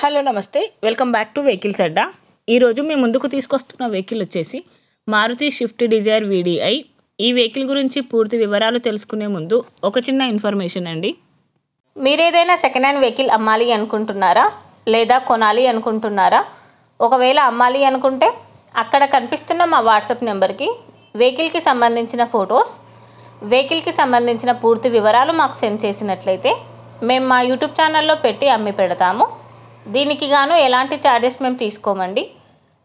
Hello నమస్తే, welcome back to vehicles అడ్డా. ఈరోజు మీ ముందుకు తీసుకొస్తున్న వెహికల్ వచ్చేసి మారుతి స్విఫ్ట్ డిజైర్ వీడిఐ. ఈ వెహికల్ గురించి పూర్తి వివరాలు తెలుసుకునే ముందు ఒక చిన్న ఇన్ఫర్మేషన్ అండి. మీరు ఏదైనా సెకండ్ హ్యాండ్ వెహికల్ అమ్మాలి అనుకుంటున్నారా లేదా కొనాలి అనుకుంటున్నారా? ఒకవేళ అమ్మాలి అనుకుంటే అక్కడ కనిపిస్తున్న మా వాట్సాప్ నెంబర్కి వెహికల్కి సంబంధించిన ఫొటోస్, వెహికల్కి సంబంధించిన పూర్తి వివరాలు మాకు సెండ్ చేసినట్లయితే మేము మా యూట్యూబ్ ఛానల్లో పెట్టి అమ్మి పెడతాము. దీనికి గాను ఎలాంటి ఛార్జెస్ మేము తీసుకోమండి.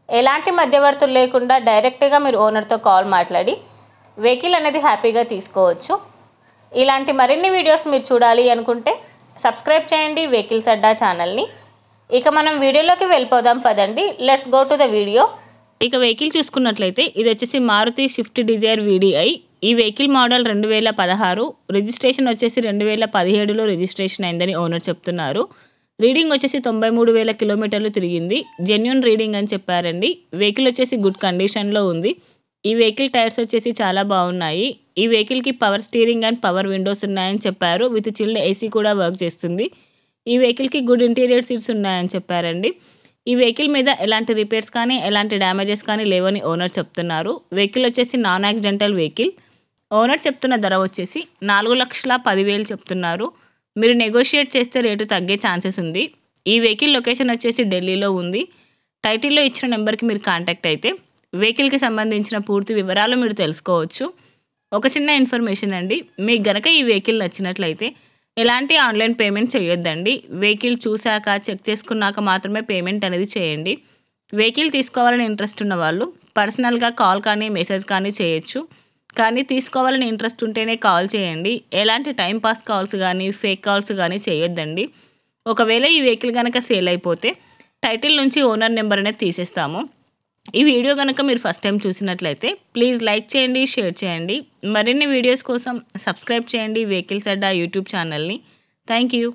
ఎలాంటి మధ్యవర్తులు లేకుండా డైరెక్ట్గా మీరు ఓనర్తో కాల్ మాట్లాడి వెహికల్ అనేది హ్యాపీగా తీసుకోవచ్చు. ఇలాంటి మరిన్ని వీడియోస్ మీరు చూడాలి అనుకుంటే సబ్స్క్రైబ్ చేయండి వెహికల్స్ అడ్డా ఛానల్ని. ఇక మనం వీడియోలోకి వెళ్ళిపోదాం పదండి. Let's go to the video. ఇక వెహికల్ చూసుకున్నట్లయితే ఇది వచ్చేసి మారుతి స్విఫ్ట్ డిజైర్ వీడిఐ. ఈ వెహికల్ మోడల్ 2016, రిజిస్ట్రేషన్ వచ్చేసి 2017లో రిజిస్ట్రేషన్ అయిందని ఓనర్ చెప్తున్నారు. రీడింగ్ వచ్చేసి 93,000 కిలోమీటర్లు తిరిగింది. జెన్యూన్ రీడింగ్ అని చెప్పారండి. వెహికల్ వచ్చేసి గుడ్ కండిషన్లో ఉంది. ఈ వెహికల్ టైర్స్ వచ్చేసి చాలా బాగున్నాయి. ఈ వెహికల్కి power steering and power Windows ఉన్నాయని చెప్పారు. విత్ చిల్డ్ ఏసీ కూడా వర్క్ చేస్తుంది. ఈ వెహికల్కి గుడ్ ఇంటీరియర్ సీట్స్ ఉన్నాయని చెప్పారండి. ఈ వెహికల్ మీద ఎలాంటి రిపేర్స్ కానీ ఎలాంటి డ్యామేజెస్ కానీ లేవని ఓనర్ చెప్తున్నారు. వెహికల్ వచ్చేసి నాన్ యాక్సిడెంటల్ వెహికల్. ఓనర్ చెప్తున్న ధర వచ్చేసి 4,10,000 చెప్తున్నారు. మీరు నెగోషియేట్ చేస్తే రేటు తగ్గే ఛాన్సెస్ ఉంది. ఈ వెహికల్ లొకేషన్ వచ్చేసి ఢిల్లీలో ఉంది. టైటిల్లో ఇచ్చిన నెంబర్కి మీరు కాంటాక్ట్ అయితే వెహికల్కి సంబంధించిన పూర్తి వివరాలు మీరు తెలుసుకోవచ్చు. ఒక చిన్న ఇన్ఫర్మేషన్ అండి, మీకు గనక ఈ వెహికల్ నచ్చినట్లయితే ఎలాంటి ఆన్లైన్ పేమెంట్ చేయొద్దండి. వెహికల్ చూశాక చెక్ చేసుకున్నాక మాత్రమే పేమెంట్ అనేది చేయండి. వెహికల్ తీసుకోవాలని ఇంట్రెస్ట్ ఉన్న వాళ్ళు పర్సనల్గా కాల్ కానీ మెసేజ్ కానీ చేయొచ్చు. కానీ తీసుకోవాలని ఇంట్రెస్ట్ ఉంటేనే కాల్ చేయండి. ఎలాంటి టైంపాస్ కాల్స్ కానీ ఫేక్ కాల్స్ కానీ చేయొద్దండి. ఒకవేళ ఈ వెహికల్ కనుక సేల్ అయిపోతే టైటిల్ నుంచి ఓనర్ నెంబర్ అనేది తీసేస్తాము. ఈ వీడియో కనుక మీరు ఫస్ట్ టైం చూసినట్లయితే ప్లీజ్ లైక్ చేయండి, షేర్ చేయండి. మరిన్ని వీడియోస్ కోసం సబ్స్క్రైబ్ చేయండి వెహికల్స్ అడ్డా యూట్యూబ్ ఛానల్ని. Thank you.